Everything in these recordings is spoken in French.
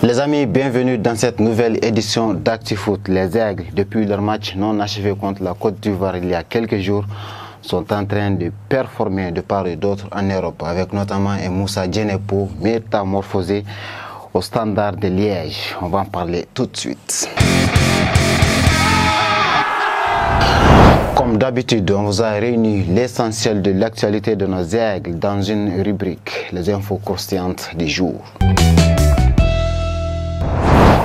Les amis, bienvenue dans cette nouvelle édition d'ActuFoot. Les Aigles, depuis leur match non achevé contre la Côte d'Ivoire il y a quelques jours, sont en train de performer de part et d'autre en Europe, avec notamment un Moussa Djenepo métamorphosé au Standard de Liège. On va en parler tout de suite. Comme d'habitude, on vous a réuni l'essentiel de l'actualité de nos Aigles dans une rubrique, les infos croustillantes du jour.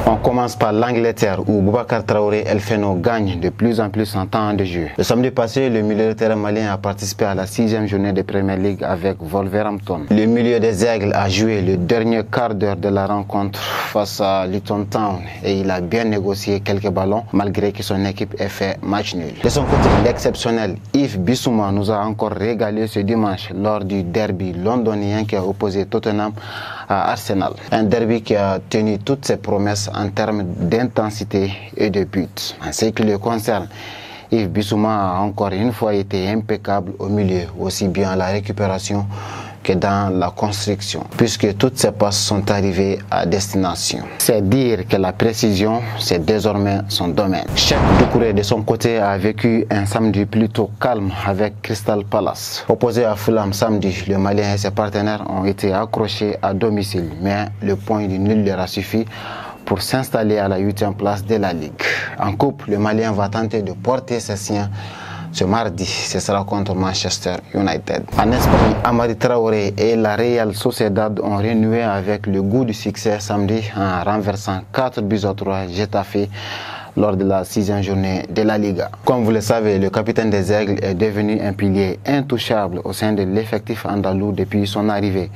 On commence par l'Angleterre où Boubacar Traoré El Feno gagne de plus en plus en temps de jeu. Le samedi passé, le milieu de terrain malien a participé à la 6e journée de Premier League avec Wolverhampton. Le milieu des Aigles a joué le dernier quart d'heure de la rencontre face à Luton Town et il a bien négocié quelques ballons malgré que son équipe ait fait match nul. De son côté, l'exceptionnel Yves Bissouma nous a encore régalé ce dimanche lors du derby londonien qui a opposé Tottenham à Arsenal. Un derby qui a tenu toutes ses promesses en termes d'intensité et de buts. En ce qui le concerne, Yves Bissouma a encore une fois été impeccable au milieu, aussi bien à la récupération que dans la construction, puisque toutes ses passes sont arrivées à destination. C'est dire que la précision, c'est désormais son domaine. Cheikh Doucouré, de son côté, a vécu un samedi plutôt calme avec Crystal Palace. Opposé à Fulham samedi, le Malien et ses partenaires ont été accrochés à domicile, mais le point du nul leur a suffi pour s'installer à la 8e place de la Ligue. En coupe, le Malien va tenter de porter ses siens ce mardi. Ce sera contre Manchester United. En Espagne, Amadi Traoré et la Real Sociedad ont renoué avec le goût du succès samedi en renversant 4-3 Getafe lors de la 6e journée de la Liga. Comme vous le savez, le capitaine des Aigles est devenu un pilier intouchable au sein de l'effectif andalou depuis son arrivée.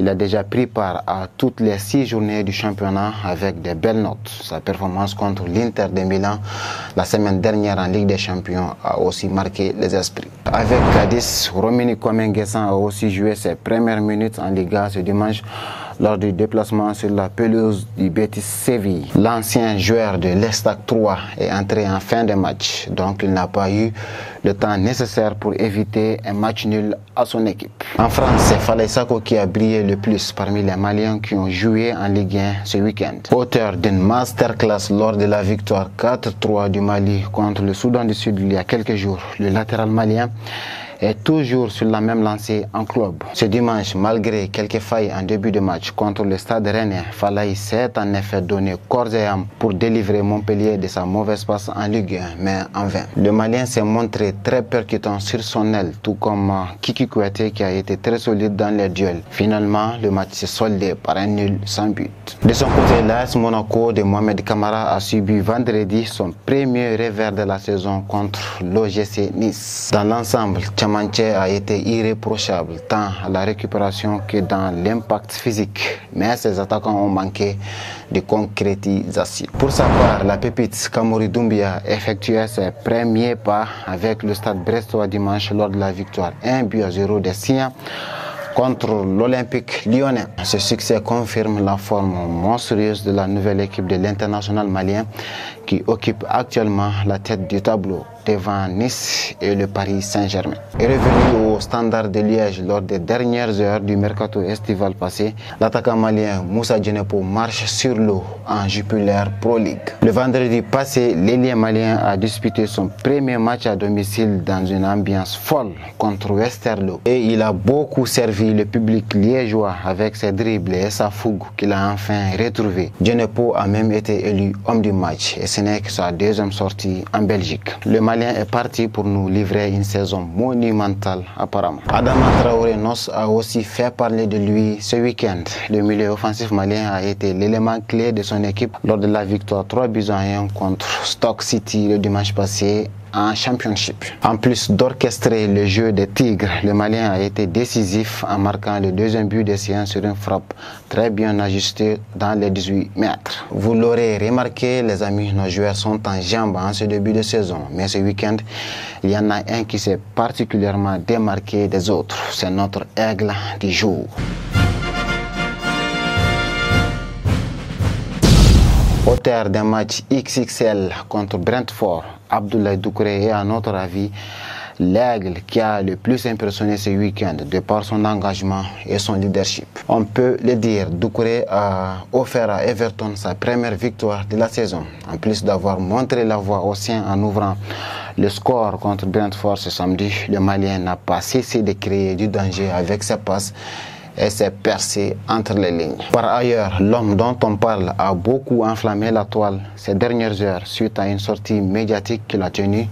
Il a déjà pris part à toutes les 6 journées du championnat avec de belles notes. Sa performance contre l'Inter de Milan la semaine dernière en Ligue des Champions a aussi marqué les esprits. Avec Cadiz, Romini Komenguessan a aussi joué ses premières minutes en Liga ce dimanche lors du déplacement sur la pelouse du Betis Séville. L'ancien joueur de l'Estac 3 est entré en fin de match, donc il n'a pas eu le temps nécessaire pour éviter un match nul à son équipe. En France, c'est Falaye Sako qui a brillé le plus parmi les Maliens qui ont joué en Ligue 1 ce week-end. Auteur d'une masterclass lors de la victoire 4-3 du Mali contre le Soudan du Sud il y a quelques jours, le latéral malien est toujours sur la même lancée en club. Ce dimanche, malgré quelques failles en début de match contre le Stade Rennais, Falaye s'est en effet donné corps et âme pour délivrer Montpellier de sa mauvaise passe en Ligue 1, mais en vain. Le Malien s'est montré très percutant sur son aile, tout comme Kiki Kouyaté qui a été très solide dans les duels. Finalement, le match s'est soldé par un nul sans but. De son côté, l'AS Monaco de Mohamed Kamara a subi vendredi son premier revers de la saison contre l'OGC Nice. Dans l'ensemble, Chamanche a été irréprochable tant à la récupération que dans l'impact physique, mais ses attaquants ont manqué de concrétisation. Pour sa part, la pépite Kamori Doumbia effectuait ses premiers pas avec le Stade Brestois dimanche lors de la victoire 1-0 des Siens contre l'Olympique lyonnais. Ce succès confirme la forme monstrueuse de la nouvelle équipe de l'international malien qui occupe actuellement la tête du tableau devant Nice et le Paris Saint-Germain. Revenu au Standard de Liège lors des dernières heures du mercato estival passé, l'attaquant malien Moussa Djenepo marche sur l'eau en Jupiler Pro League. Le vendredi passé, l'ailier malien a disputé son premier match à domicile dans une ambiance folle contre Westerlo et il a beaucoup servi le public liégeois avec ses dribbles et sa fougue qu'il a enfin retrouvé. Djenepo a même été élu homme du match et ce n'est que sa deuxième sortie en Belgique. Le Malien est parti pour nous livrer une saison monumentale apparemment. Adama Traoré Nos a aussi fait parler de lui ce week-end. Le milieu offensif malien a été l'élément clé de son équipe lors de la victoire 3-1 contre Stoke City le dimanche passé en Championship. En plus d'orchestrer le jeu des Tigres, le Malien a été décisif en marquant le deuxième but des siens sur une frappe très bien ajustée dans les 18 mètres. Vous l'aurez remarqué, les amis, nos joueurs sont en jambes en ce début de saison. Mais ce week-end, il y en a un qui s'est particulièrement démarqué des autres. C'est notre aigle du jour. Auteur d'un match XXL contre Brentford, Abdoulaye Doucouré est à notre avis l'Aigle qui a le plus impressionné ce week-end de par son engagement et son leadership. On peut le dire, Doucouré a offert à Everton sa première victoire de la saison, en plus d'avoir montré la voie aux siens en ouvrant le score contre Brentford ce samedi. Le Malien n'a pas cessé de créer du danger avec ses passes et s'est percé entre les lignes. Par ailleurs, l'homme dont on parle a beaucoup enflammé la toile ces dernières heures suite à une sortie médiatique qu'il a tenue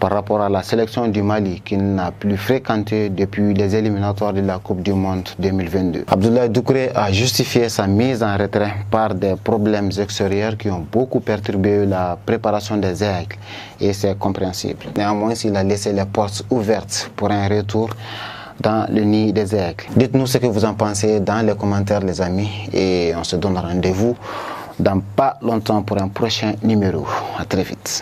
par rapport à la sélection du Mali qu'il n'a plus fréquentée depuis les éliminatoires de la Coupe du Monde 2022. Abdoulaye Doucouré a justifié sa mise en retrait par des problèmes extérieurs qui ont beaucoup perturbé la préparation des Aigles et c'est compréhensible. Néanmoins, il a laissé les portes ouvertes pour un retour dans le nid des aigles. Dites-nous ce que vous en pensez dans les commentaires les amis et on se donne rendez-vous dans pas longtemps pour un prochain numéro. À très vite.